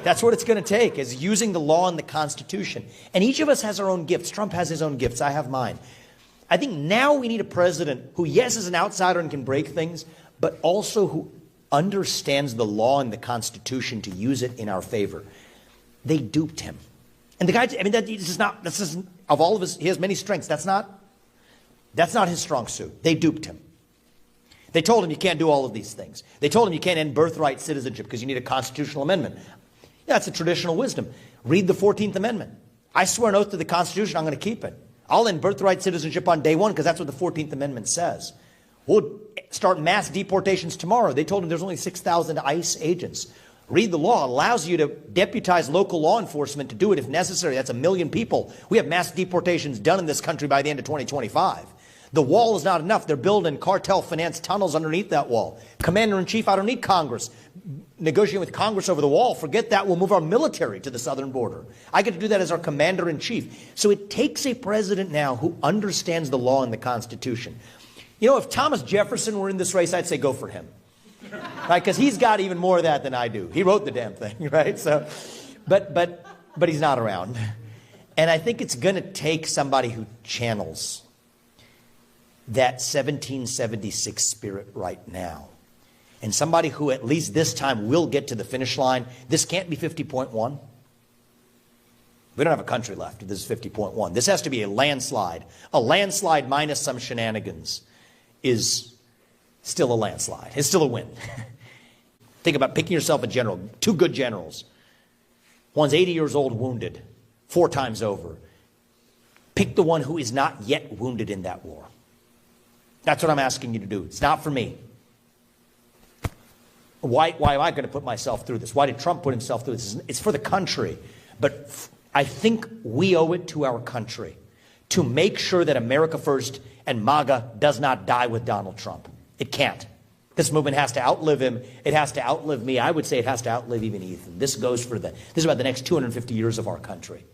That's what it's going to take, is using the law and the Constitution. And each of us has our own gifts. Trump has his own gifts. I have mine. I think now we need a president who, yes, is an outsider and can break things, but also who understands the law and the Constitution to use it in our favor. They duped him. And the guy, I mean, this is of all of his, he has many strengths. That's not his strong suit. They duped him. They told him you can't do all of these things. They told him you can't end birthright citizenship because you need a constitutional amendment. Yeah, that's a traditional wisdom. Read the 14th Amendment. I swear an oath to the Constitution, I'm going to keep it. I'll end birthright citizenship on day one because that's what the 14th Amendment says. We'll start mass deportations tomorrow. They told him there's only 6,000 ICE agents. Read the law. It allows you to deputize local law enforcement to do it if necessary. That's 1 million people. We have mass deportations done in this country by the end of 2025. The wall is not enough. They're building cartel-financed tunnels underneath that wall. Commander-in-Chief, I don't need Congress. Negotiating with Congress over the wall, forget that. We'll move our military to the southern border. I get to do that as our commander-in-chief. So it takes a president now who understands the law and the Constitution. You know, if Thomas Jefferson were in this race, I'd say go for him. Right? Because he's got even more of that than I do. He wrote the damn thing, right? So, but he's not around. And I think it's going to take somebody who channels that 1776 spirit right now. And somebody who at least this time will get to the finish line. This can't be 50.1. We don't have a country left if this is 50.1. This has to be a landslide. A landslide minus some shenanigans is still a landslide. It's still a win. Think about picking yourself a general. 2 good generals. One's 80 years old, wounded 4 times over. Pick the one who is not yet wounded in that war. That's what I'm asking you to do. It's not for me. Why am I going to put myself through this? Why did Trump put himself through this? It's for the country. But I think we owe it to our country to make sure that America First and MAGA does not die with Donald Trump. It can't. This movement has to outlive him. It has to outlive me. I would say it has to outlive even Ethan. This is about the next 250 years of our country.